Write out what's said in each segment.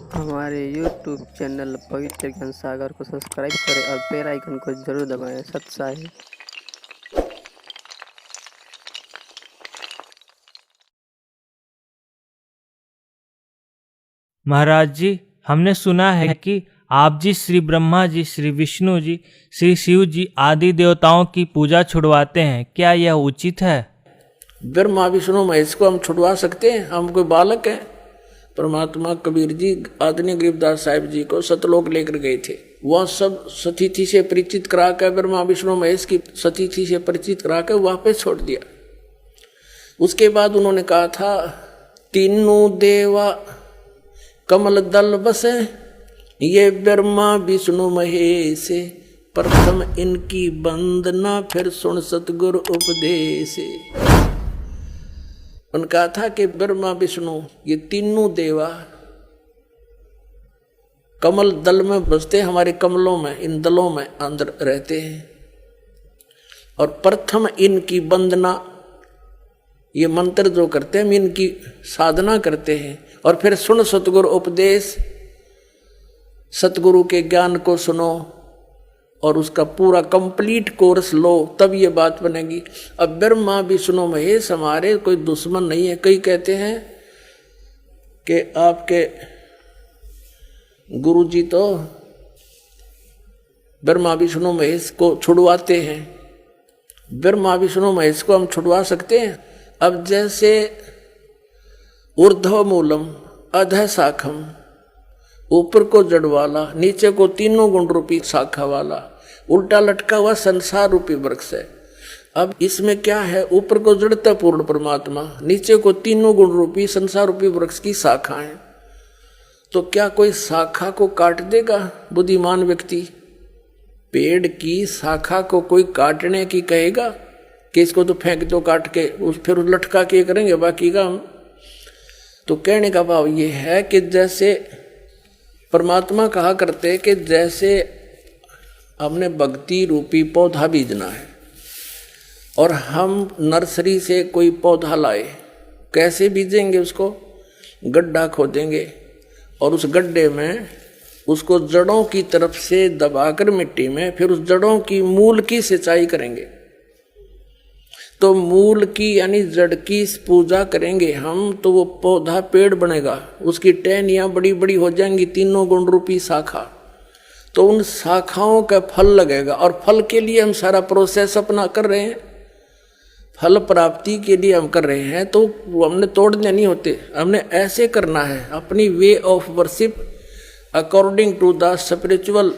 हमारे YouTube channel पवित्र ज्ञान सागर को सब्सक्राइब करें और बेल आइकन को जरूर दबाएं। सत साई। महाराज जी, हमने सुना है कि आप जी श्री ब्रह्मा जी, श्री विष्णु जी, श्री शिव जी आदि देवताओं की पूजा छुड़वाते हैं। क्या यह उचित है? ब्रह्मा विष्णु महेश को हम छुड़वा सकते हैं? हम कोई बालक हैं? परमात्मा कबीर जी आदरणीय गरीबदास साहिब जी को सतलोक लेकर गए थे। वह सब सतिथि से परिचित करा कर, ब्रह्मा विष्णु महेश की सतिथि से परिचित करा कर वापस छोड़ दिया। उसके बाद उन्होंने कहा था, तीनों देवा कमल दल बसे, ये ब्रह्मा विष्णु महेश, प्रथम इनकी वंदना फिर सुन सतगुरु उपदेश। उन्होंने कहा था कि ब्रह्मा विष्णु ये तीनों देवा कमल दल में बसते, हमारे कमलों में, इन दलों में अंदर रहते हैं, और प्रथम इनकी वंदना, ये मंत्र जो करते हैं हम इनकी साधना करते हैं, और फिर सुन सतगुरु उपदेश, सतगुरु के ज्ञान को सुनो और उसका पूरा कंप्लीट कोर्स लो, तब ये बात बनेगी। अब ब्रह्मा विष्णु महेश हमारे कोई दुश्मन नहीं है। कई कहते हैं कि आपके गुरु जी तो ब्रह्मा विष्णु महेश को छुड़वाते हैं। ब्रह्मा विष्णु महेश को हम छुड़वा सकते हैं? अब जैसे ऊर्ध्व मूलम अधः शाखम, ऊपर को जड़ वाला, नीचे को तीनों गुण रूपी शाखा वाला, उल्टा लटका हुआ संसार रूपी वृक्ष है। अब इसमें क्या है? ऊपर को जड़ता पूर्ण परमात्मा, नीचे को तीनों गुण रूपी संसार रूपी वृक्ष की शाखा है। तो क्या कोई शाखा को काट देगा बुद्धिमान व्यक्ति? पेड़ की शाखा को कोई काटने की कहेगा कि इसको तो फेंक दो काट के, फिर लटका के करेंगे बाकी का हम? तो कहने का भाव ये है कि जैसे परमात्मा कहा करते कि जैसे हमने भक्ति रूपी पौधा बीजना है और हम नर्सरी से कोई पौधा लाए, कैसे बीजेंगे? उसको गड्ढा खोदेंगे और उस गड्ढे में उसको जड़ों की तरफ से दबाकर मिट्टी में, फिर उस जड़ों की मूल की सिंचाई करेंगे। तो मूल की यानी जड़ की पूजा करेंगे हम, तो वो पौधा पेड़ बनेगा, उसकी टहनियाँ बड़ी बड़ी हो जाएंगी, तीनों गुण रूपी शाखा। तो उन शाखाओं का फल लगेगा, और फल के लिए हम सारा प्रोसेस अपना कर रहे हैं, फल प्राप्ति के लिए हम कर रहे हैं। तो वो हमने तोड़ने नहीं होते, हमने ऐसे करना है, अपनी way of worship according to the spiritual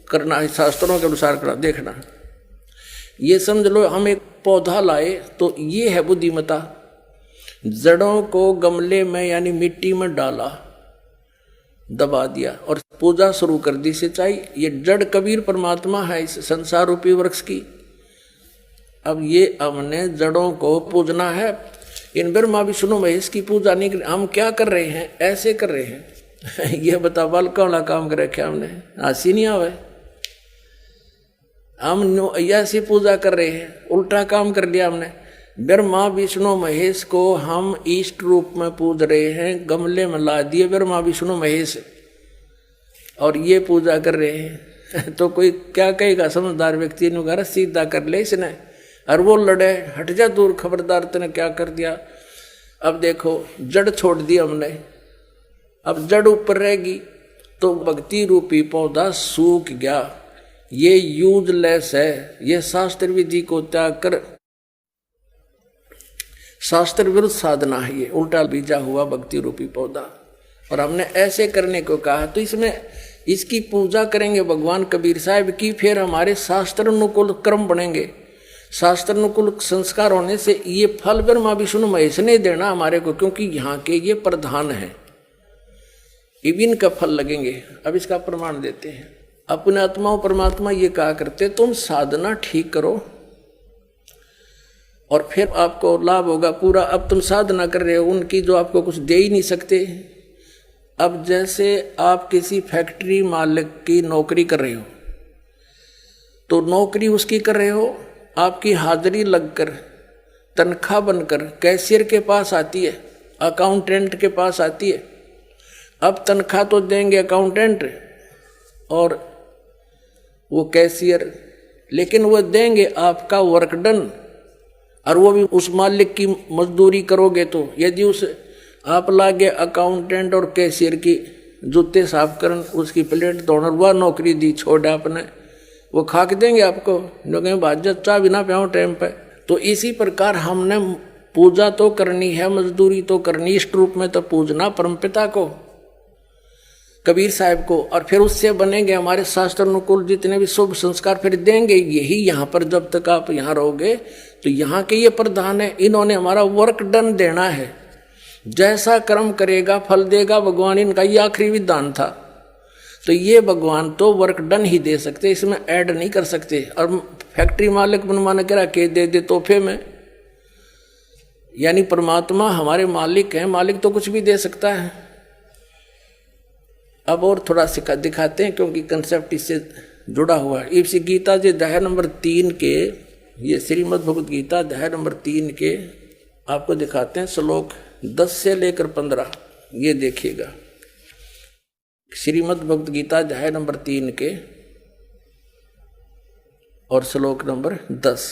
करना है, शास्त्रों के अनुसार करना। देखना, ये समझ लो हम एक पौधा लाए तो ये है बुद्धिमता। जड़ों को गमले में यानी मिट्टी में डाला, दबा दिया और पूजा शुरू कर दी, सिंचाई। ये जड़ कबीर परमात्मा है इस संसार रूपी वृक्ष की। अब ये हमने जड़ों को पूजना है। इन ब्रह्मा विष्णु महेश की पूजा नहीं कर, हम क्या कर रहे हैं? ऐसे कर रहे हैं। ये बता, बालका वाला काम कर रखा हमने, हंसी नहीं आवे। हम ऐसी पूजा कर रहे हैं, उल्टा काम कर लिया हमने। ब्रह्मा विष्णु महेश को हम इष्ट रूप में पूज रहे हैं, गमले में ला दिए ब्रह्मा विष्णु महेश और ये पूजा कर रहे हैं। तो कोई क्या कहेगा? समझदार व्यक्ति ने कहा सीधा कर ले इसने, और वो लड़े, हट जा दूर, खबरदार तूने क्या कर दिया। अब देखो, जड़ छोड़ दी हमने, अब जड़ ऊपर रहेगी तो भक्ति रूपी पौधा सूख गया। ये यूजलेस है, ये शास्त्र विधि को त्याग कर शास्त्र विरुद्ध साधना है, ये उल्टा बीजा हुआ भक्ति रूपी पौधा। और हमने ऐसे करने को कहा, तो इसमें इसकी पूजा करेंगे भगवान कबीर साहब की, फिर हमारे शास्त्र अनुकूल कर्म बनेंगे। शास्त्र अनुकूल संस्कार होने से ये फल ब्रह्मा विष्णु महेश ने देना हमारे को, क्योंकि यहाँ के ये प्रधान है, इबिन का फल लगेंगे। अब इसका प्रमाण देते हैं। अपने आत्माओं परमात्मा ये कहा करते, तुम साधना ठीक करो और फिर आपको लाभ होगा पूरा। अब तुम साधना कर रहे हो उनकी जो आपको कुछ दे ही नहीं सकते। अब जैसे आप किसी फैक्ट्री मालिक की नौकरी कर रहे हो, तो नौकरी उसकी कर रहे हो, आपकी हाजिरी लगकर तनख्वाह बनकर कैशियर के पास आती है, अकाउंटेंट के पास आती है। अब तनख्वाह तो देंगे अकाउंटेंट और वो कैशियर, लेकिन वो देंगे आपका वर्क डन, और वो भी उस मालिक की मजदूरी करोगे। तो यदि उस आप लागे अकाउंटेंट और कैशियर की जूते साफ करन, उसकी प्लेट धोना, वह नौकरी दी छोड़ आपने, वो खाक देंगे आपको, जो कहें भाजत चाह भी ना पाओ टाइम पे। तो इसी प्रकार हमने पूजा तो करनी है, मजदूरी तो करनी, इष्ट रूप में तो पूजना परमपिता को, कबीर साहब को, और फिर उससे बनेंगे हमारे शास्त्र अनुकूल जितने भी शुभ संस्कार फिर देंगे। यही यहाँ पर जब तक आप यहाँ रहोगे तो यहाँ के ये प्रधान है, इन्होंने हमारा वर्क डन देना है, जैसा कर्म करेगा फल देगा भगवान, इनका ये आखिरी विधान था। तो ये भगवान तो वर्क डन ही दे सकते, इसमें ऐड नहीं कर सकते। और फैक्ट्री मालिक बनवाने के रखे दे तोहफे में, यानी परमात्मा हमारे मालिक हैं, मालिक तो कुछ भी दे सकता है। अब और थोड़ा सिखा दिखाते हैं क्योंकि कंसेप्ट इससे जुड़ा हुआ है। इस गीता जी अध्याय नंबर 3 के, ये श्रीमद् भगवद गीता अध्याय नंबर 3 के आपको दिखाते हैं श्लोक 10 से लेकर 15। ये देखिएगा, श्रीमद् भगवद गीता अध्याय नंबर 3 के और श्लोक नंबर 10।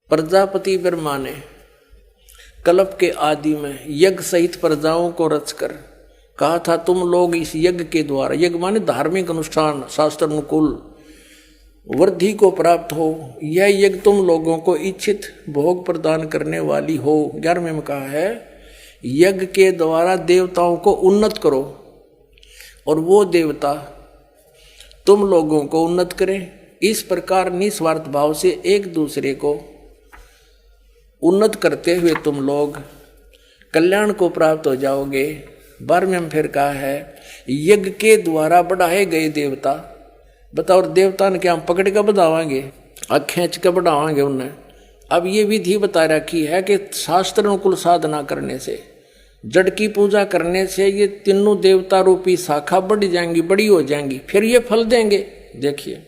प्रजापति ब्रह्मा ने कल्प के आदि में यज्ञ सहित प्रजाओं को रचकर कहा था, तुम लोग इस यज्ञ के द्वारा, यज्ञ माने धार्मिक अनुष्ठान, शास्त्र अनुकूल वृद्धि को प्राप्त हो। यह यज्ञ तुम लोगों को इच्छित भोग प्रदान करने वाली हो। 11वें में कहा है, यज्ञ के द्वारा देवताओं को उन्नत करो और वो देवता तुम लोगों को उन्नत करें। इस प्रकार निस्वार्थ भाव से एक दूसरे को उन्नत करते हुए तुम लोग कल्याण को प्राप्त हो जाओगे। 12वें में फिर कहा है, यज्ञ के द्वारा बढ़ाए गए देवता, बताओ देवता ने क्या हम पकड़ कर बढ़ावांगे, खींच कर बढ़ावांगे उन्हें। अब ये विधि बता रखी है कि शास्त्र अनुकूल साधना करने से, जड़ की पूजा करने से ये तीनों देवता रूपी शाखा बढ़ जाएंगी, बड़ी हो जाएंगी, फिर ये फल देंगे। देखिए,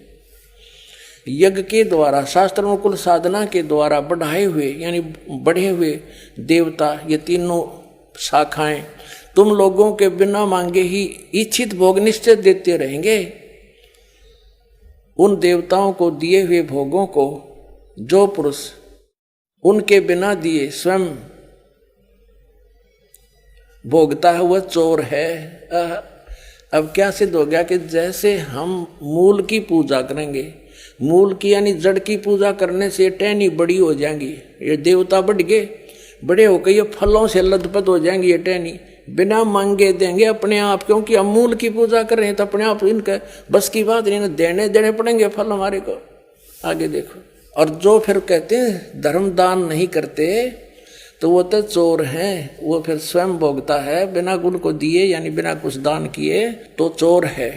यज्ञ के द्वारा शास्त्र अनुकूल साधना के द्वारा बढ़ाए हुए यानी बढ़े हुए देवता, ये तीनों शाखाएं तुम लोगों के बिना मांगे ही इच्छित भोग निश्चित देते रहेंगे। उन देवताओं को दिए हुए भोगों को जो पुरुष उनके बिना दिए स्वयं भोगता है वह चोर है। अब क्या सिद्ध हो गया कि जैसे हम मूल की पूजा करेंगे, मूल की यानी जड़ की पूजा करने से टहनी बड़ी हो जाएंगी, ये देवता बढ़ गए, बड़े होकर ये फलों से लथपथ हो जाएंगी, ये टहनी बिना मांगे देंगे अपने आप, क्योंकि हम मूल की पूजा कर रहे हैं तो अपने आप इनका बस की बात नहीं, देने पड़ेंगे फल हमारे को। आगे देखो, और जो फिर कहते हैं धर्म दान नहीं करते तो वो तो चोर हैं, वो फिर स्वयं भोगता है बिना गुण को दिए यानी बिना कुछ दान किए तो चोर है।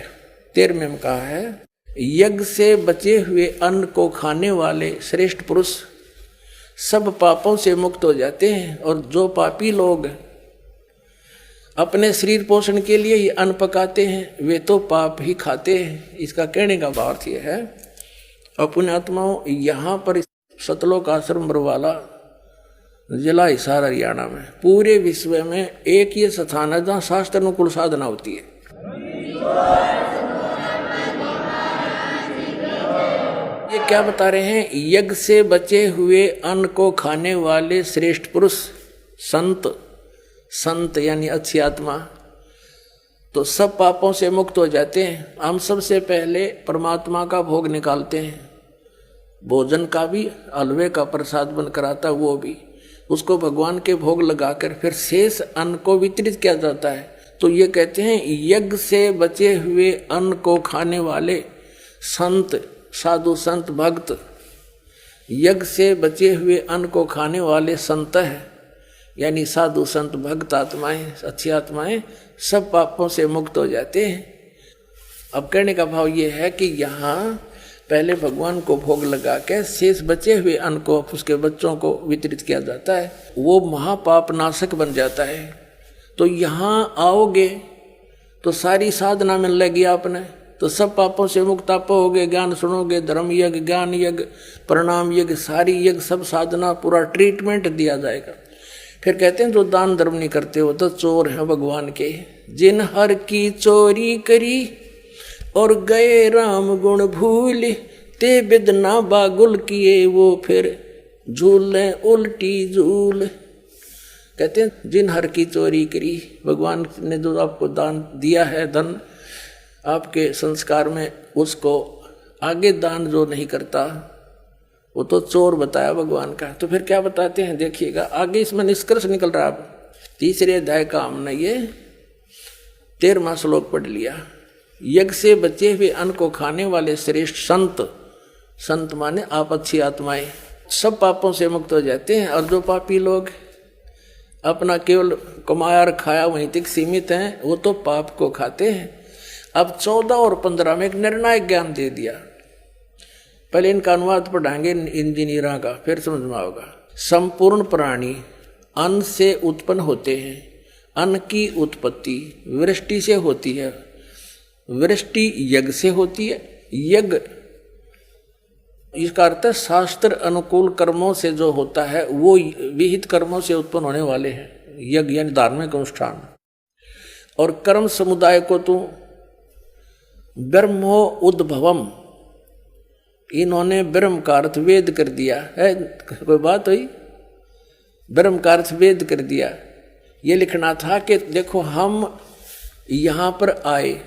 13वें में कहा है, यज्ञ से बचे हुए अन्न को खाने वाले श्रेष्ठ पुरुष सब पापों से मुक्त हो जाते हैं, और जो पापी लोग अपने शरीर पोषण के लिए ही अन्न पकाते हैं वे तो पाप ही खाते हैं। इसका कहने का भाव यह है, अपने आत्माओं यहाँ पर सतलोक आश्रम बरवाला जिला हिसार हरियाणा में पूरे विश्व में एक ये स्थान है जहाँ शास्त्र अनुकूल साधना होती है। ये क्या बता रहे हैं, यज्ञ से बचे हुए अन्न को खाने वाले श्रेष्ठ पुरुष संत यानी अच्छी आत्मा तो सब पापों से मुक्त हो जाते हैं। हम सबसे पहले परमात्मा का भोग निकालते हैं, भोजन का भी, हलवे का प्रसाद बनकर आता है वो भी, उसको भगवान के भोग लगाकर फिर शेष अन्न को वितरित किया जाता है। तो ये कहते हैं यज्ञ से बचे हुए अन्न को खाने वाले संत, साधु संत भक्त, यज्ञ से बचे हुए अन्न को खाने वाले संत है यानी साधु संत भक्त आत्माएं, अच्छी आत्माएं सब पापों से मुक्त हो जाते हैं। अब कहने का भाव ये है कि यहाँ पहले भगवान को भोग लगा के शेष बचे हुए अन्न को उसके बच्चों को वितरित किया जाता है, वो महापाप नाशक बन जाता है। तो यहाँ आओगे तो सारी साधना मिल लगी आपने, तो सब पापों से मुक्त आप होगे। ज्ञान सुनोगे, धर्म यज्ञ, ज्ञान यज्ञ, प्रणाम यज्ञ, सारी यज्ञ, सब साधना, पूरा ट्रीटमेंट दिया जाएगा। फिर कहते हैं जो दान धर्म नहीं करते हो तो चोर हैं भगवान के। जिन हर की चोरी करी और गए राम गुण भूल, ते बिदना बागुल किए वो फिर झूले उल्टी झूल। कहते हैं जिन हर की चोरी करी, भगवान ने जो आपको दान दिया है, धन आपके संस्कार में, उसको आगे दान जो नहीं करता वो तो चोर बताया भगवान का। तो फिर क्या बताते हैं देखिएगा, आगे इसमें निष्कर्ष निकल रहा है। तीसरे अध्याय का हमने ये 13वां श्लोक पढ़ लिया। यज्ञ से बचे हुए अन्न को खाने वाले श्रेष्ठ संत, संत माने आप अच्छी आत्माएं, सब पापों से मुक्त हो जाते हैं। और जो पापी लोग अपना केवल कमाया और खाया वहीं तक सीमित हैं, वो तो पाप को खाते हैं। अब 14 और 15 में एक निर्णायक ज्ञान दे दिया। पहले इनका अनुवाद पढ़ाएंगे इंजीनियरों का, फिर समझ में आएगा। संपूर्ण प्राणी अन्न से उत्पन्न होते हैं। अन्न की उत्पत्ति वृष्टि से होती है, वृष्टि यज्ञ से होती है। यज्ञ इसका अर्थ है शास्त्र अनुकूल कर्मों से जो होता है वो विहित कर्मों से उत्पन्न होने वाले हैं, यज्ञ यानी धार्मिक अनुष्ठान। और कर्म समुदाय को तो ब्रह्मो उद्भवम, इन्होंने ब्रह्म का अर्थ वेद कर दिया है। कोई बात हुई? ब्रह्म का अर्थ वेद कर दिया। ये लिखना था कि देखो हम यहाँ पर आए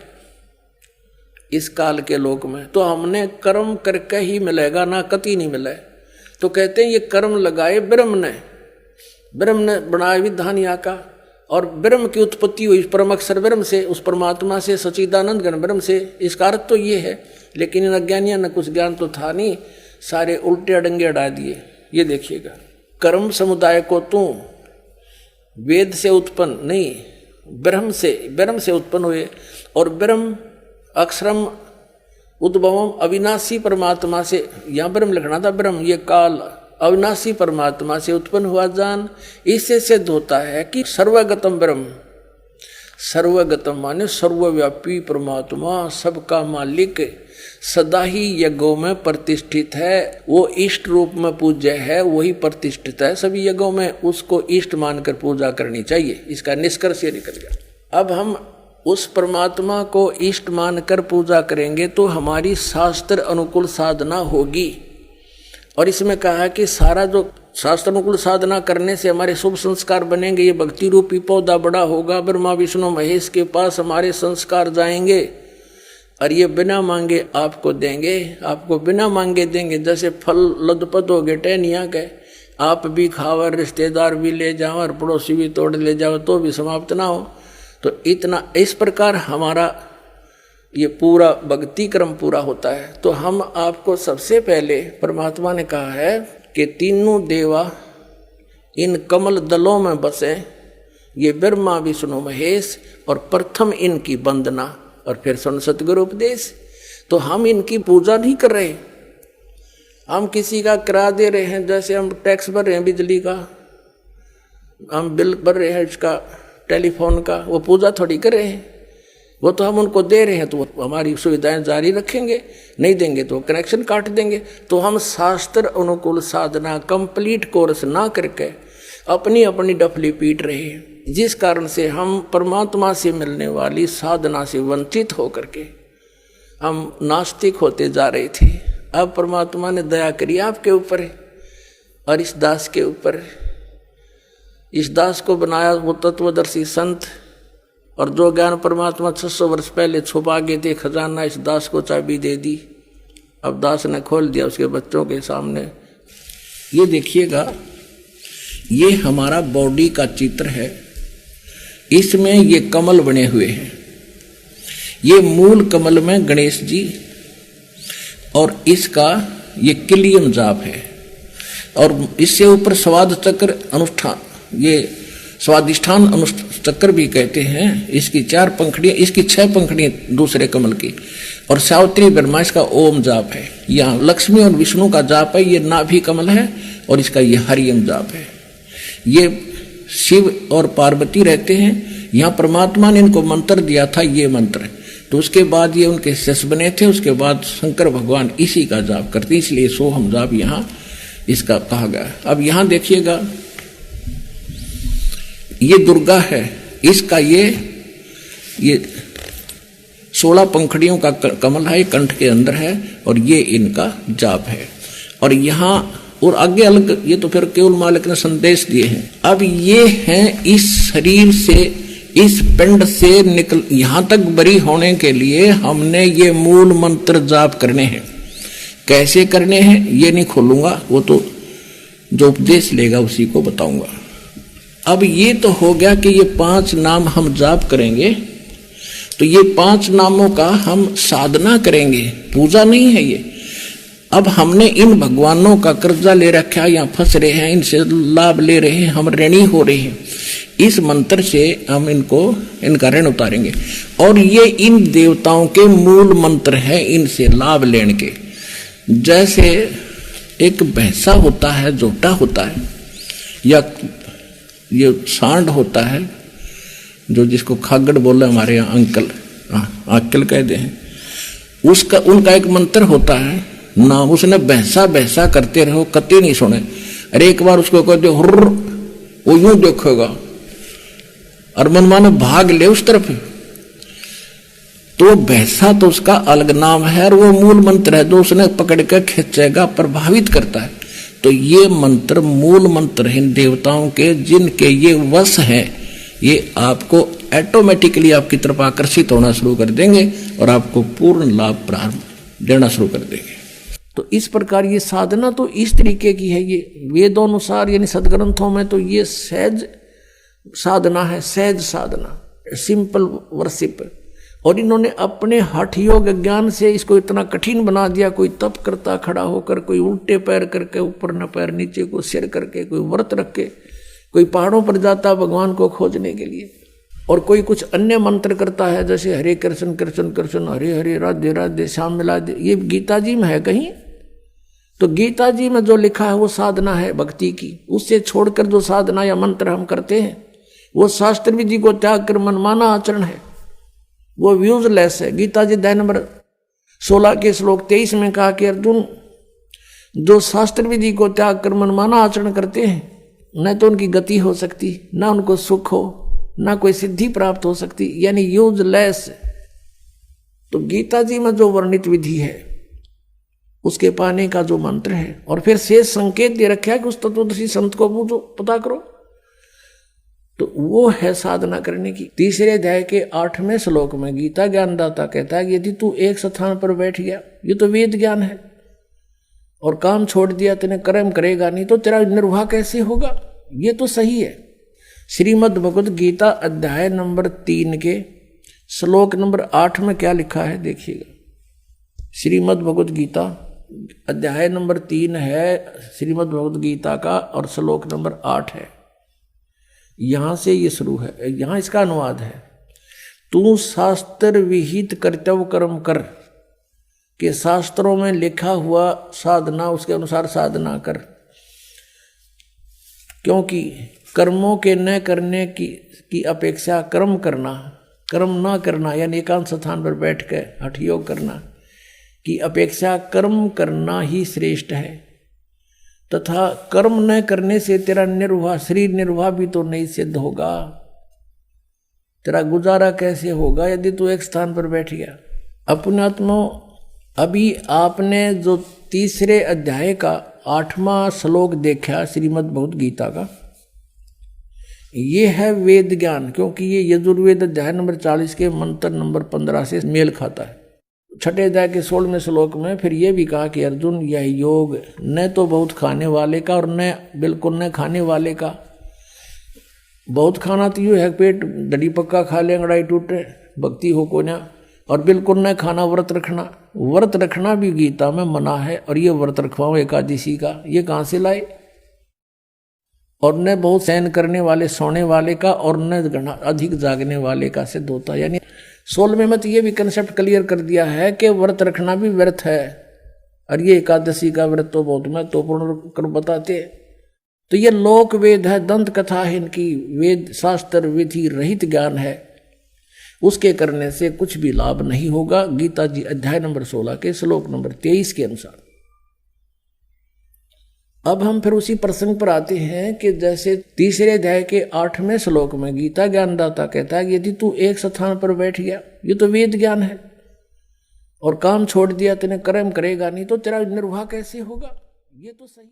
इस काल के लोक में, तो हमने कर्म करके ही मिलेगा, ना कति नहीं मिले। तो कहते हैं ये कर्म लगाए ब्रह्म ने बनाया विधान यहाँ का, और ब्रह्म की उत्पत्ति हुई परम अक्षर ब्रह्म से, उस परमात्मा से, सच्चिदानंद घन ब्रह्म से। इसका अर्थ तो ये है, लेकिन इन अज्ञानियों ने कुछ ज्ञान तो था नहीं, सारे उल्टे अडंगे अड़ा दिए। ये देखिएगा, कर्म समुदाय को तू वेद से उत्पन्न नहीं, ब्रह्म से उत्पन्न हुए। और ब्रह्म अक्षरम उद्भवम अविनाशी परमात्मा से, यहाँ ब्रह्म लिखना था, ब्रह्म ये काल अविनाशी परमात्मा से उत्पन्न हुआ जान। इससे सिद्ध होता है कि सर्वगतम ब्रह्म, सर्वगतम माने सर्वव्यापी परमात्मा, सबका मालिक, सदा ही यज्ञों में प्रतिष्ठित है। वो इष्ट रूप में पूज्य है, वही प्रतिष्ठित है सभी यज्ञों में, उसको इष्ट मानकर पूजा करनी चाहिए। इसका निष्कर्ष ये निकल गया। अब हम उस परमात्मा को इष्ट मानकर पूजा करेंगे तो हमारी शास्त्र अनुकूल साधना होगी। और इसमें कहा है कि सारा जो शास्त्र अनुकूल साधना करने से हमारे शुभ संस्कार बनेंगे। ये भक्ति रूपी पौधा बड़ा होगा, ब्रह्मा विष्णु महेश के पास हमारे संस्कार जाएंगे, और ये बिना मांगे आपको देंगे, आपको बिना मांगे देंगे। जैसे फल लदपत हो गए टहनिया के, आप भी खाओ, रिश्तेदार भी ले जाओ, और पड़ोसी भी तोड़ ले जाओ, तो भी समाप्त ना हो। तो इतना इस प्रकार हमारा ये पूरा भक्ति क्रम पूरा होता है। तो हम आपको सबसे पहले परमात्मा ने कहा है कि तीनों देवा इन कमल दलों में बसे, ये ब्रह्मा विष्णु महेश, और प्रथम इनकी वंदना, और फिर सुन सतगुरु उपदेश। तो हम इनकी पूजा नहीं कर रहे, हम किसी का किराया दे रहे हैं। जैसे हम टैक्स भर रहे हैं बिजली का, हम बिल भर रहे हैं इसका टेलीफोन का, वो पूजा थोड़ी कर रहे हैं, वो तो हम उनको दे रहे हैं, तो वो हमारी सुविधाएं जारी रखेंगे, नहीं देंगे तो कनेक्शन काट देंगे। तो हम शास्त्र अनुकूल साधना कंप्लीट कोर्स ना करके अपनी अपनी डफली पीट रहे हैं, जिस कारण से हम परमात्मा से मिलने वाली साधना से वंचित होकर के हम नास्तिक होते जा रहे थे। अब परमात्मा ने दया करी आपके ऊपर और इस दास के ऊपर। इस दास को बनाया वो तत्वदर्शी संत, और जो ज्ञान परमात्मा 600 वर्ष पहले छुपा गए थे खजाना, इस दास को चाबी दे दी। अब दास ने खोल दिया उसके बच्चों के सामने। ये देखिएगा, ये हमारा बॉडी का चित्र है, इसमें ये कमल बने हुए हैं। ये मूल कमल में गणेश जी, और इसका ये किलियम जाप है, और इससे ऊपर स्वाद चक्र अनुष्ठान, ये स्वादिष्ठान अनुचक्र भी कहते हैं। इसकी 4 पंखड़ियां, इसकी 6 पंखड़ियां दूसरे कमल की, और सावित्री ब्रह्मा इसका ओम जाप है। यहाँ लक्ष्मी और विष्णु का जाप है, ये नाभि कमल है, और इसका ये हरियम जाप है। ये शिव और पार्वती रहते हैं, यहाँ परमात्मा ने इनको मंत्र दिया था, ये मंत्र। तो उसके बाद ये उनके शिष्य बने थे, उसके बाद शंकर भगवान इसी का जाप करते, इसलिए सोहम जाप यहाँ इसका कहा गया। अब यहाँ देखिएगा, ये दुर्गा है, इसका ये ये 16 पंखड़ियों का कमल है, कंठ के अंदर है, और ये इनका जाप है। और यहाँ और आगे अलग, ये तो फिर केवल मालिक ने संदेश दिए हैं। अब ये हैं इस शरीर से, इस पिंड से निकल यहां तक बरी होने के लिए हमने ये मूल मंत्र जाप करने हैं। कैसे करने हैं ये नहीं खोलूंगा, वो तो जो उपदेश लेगा उसी को बताऊंगा। अब ये तो हो गया कि ये 5 नाम हम जाप करेंगे, तो ये 5 नामों का हम साधना करेंगे, पूजा नहीं है ये। अब हमने इन भगवानों का कर्जा ले रखा है, या फंस रहे हैं, इनसे लाभ ले रहे हैं, हम ऋणी हो रहे हैं। इस मंत्र से हम इनका ऋण उतारेंगे। और ये इन देवताओं के मूल मंत्र हैं, इनसे लाभ लेने के। जैसे एक भैंसा होता है, जोटा होता है, या ये सांड होता है, जो जिसको खागड़ बोले हमारे यहाँ अंकल कहते हैं, उनका एक मंत्र होता है ना, उसने भैंसा भैंसा करते रहो, कते नहीं सुने। अरे एक बार उसको कहते हुर्र, वो यूं देखेगा और मनमाने भाग ले उस तरफ। तो भैंसा तो उसका अलग नाम है, और वो मूल मंत्र है जो उसने पकड़ कर खींचेगा, प्रभावित करता है। तो ये मंत्र मूल मंत्र हैं देवताओं के, जिनके ये वश हैं, ये आपको ऑटोमेटिकली आपकी तरफ आकर्षित होना शुरू कर देंगे और आपको पूर्ण लाभ प्राप्त देना शुरू कर देंगे। तो इस प्रकार ये साधना तो इस तरीके की है, ये वेदों अनुसार यानी सदग्रंथों में तो ये सहज साधना है, सहज साधना, सिंपल वर्शिप। और इन्होंने अपने हठ योग ज्ञान से इसको इतना कठिन बना दिया। कोई तप करता खड़ा होकर, कोई उल्टे पैर करके, ऊपर न पैर नीचे को सिर करके, कोई व्रत रख के, कोई पहाड़ों पर जाता भगवान को खोजने के लिए, और कोई कुछ अन्य मंत्र करता है, जैसे हरे कृष्ण कृष्ण कृष्ण हरे हरे राधे राधे श्याम मिला दे। ये गीता जी में है कहीं? तो गीता जी में जो लिखा है वो साधना है भक्ति की। उससे छोड़कर जो साधना या मंत्र हम करते हैं वो शास्त्र विधि को त्याग कर मनमाना आचरण है, वो यूजलेस है। गीता जी अध्याय नंबर 16 के श्लोक 23 में कहा कि अर्जुन, जो शास्त्र विधि को त्याग कर मनमाना आचरण करते हैं, न तो उनकी गति हो सकती, न उनको सुख हो, न कोई सिद्धि प्राप्त हो सकती, यानी यूजलेस। तो गीता जी में जो वर्णित विधि है उसके पाने का जो मंत्र है, और फिर शेष संकेत दे रखा है कि उस तत्वदर्शी संत को पूछो, पता करो, तो वो है साधना करने की। 3 अध्याय के 8वें श्लोक में गीता ज्ञानदाता कहता है कि यदि तू एक स्थान पर बैठ गया, ये तो वेद ज्ञान है, और काम छोड़ दिया, तेने कर्म करेगा नहीं, तो तेरा निर्वाह कैसे होगा? ये तो सही है। श्रीमद् भगवद गीता अध्याय नंबर 3 के श्लोक नंबर 8 में क्या लिखा है देखिएगा। श्रीमद् भगवद गीता अध्याय नंबर 3 है श्रीमद् भगवद गीता का, और श्लोक नंबर 8 है। यहां से ये शुरू है, यहां इसका अनुवाद है, तू शास्त्र विहित कर्तव्य कर्म कर, के शास्त्रों में लिखा हुआ साधना, उसके अनुसार साधना कर, क्योंकि कर्मों के न करने की अपेक्षा कर्म करना, कर्म ना करना यानी एकांत स्थान पर बैठ कर हठ योग करना की अपेक्षा कर्म करना ही श्रेष्ठ है। तथा कर्म न करने से तेरा निर्वाह, शरीर निर्वाह भी तो नहीं सिद्ध होगा। तेरा गुजारा कैसे होगा यदि तू एक स्थान पर बैठ गया? अपने आत्मा, अभी आपने जो 3 अध्याय का 8वां श्लोक देखा श्रीमद् भगवद गीता का, ये है वेद ज्ञान, क्योंकि ये यजुर्वेद अध्याय नंबर 40 के मंत्र नंबर 15 से मेल खाता है। 6 अध्याय के 16वें श्लोक में फिर ये भी कहा कि अर्जुन, यह योग न तो बहुत खाने वाले का और न बिल्कुल न खाने वाले का। बहुत खाना तो यूँ है पेट डडी पक्का खा ले, अंगड़ाई टूटे, भक्ति हो को ना। और बिल्कुल न खाना, व्रत रखना, व्रत रखना भी गीता में मना है। और ये व्रत रखवाओ एकादशी का, ये कहाँ से लाए? और न बहुत सहन करने वाले, सोने वाले का, और न अधिक जागने वाले का सिद्ध होता है। यानी 16वें में तो ये भी कंसेप्ट क्लियर कर दिया है कि व्रत रखना भी व्यर्थ है, और ये एकादशी का व्रत तो बहुत महत्वपूर्ण कर बताते हैं। तो ये लोक वेद है, दंत कथा है इनकी, वेद शास्त्र विधि रहित ज्ञान है, उसके करने से कुछ भी लाभ नहीं होगा। गीता जी अध्याय नंबर 16 के श्लोक नंबर 23 के अनुसार। अब हम फिर उसी प्रसंग पर आते हैं कि जैसे तीसरे अध्याय के 8वें श्लोक में गीता ज्ञानदाता कहता है यदि तू एक स्थान पर बैठ गया, ये तो वेद ज्ञान है, और काम छोड़ दिया, तेने कर्म करेगा नहीं तो तेरा निर्वाह कैसे होगा? ये तो सही।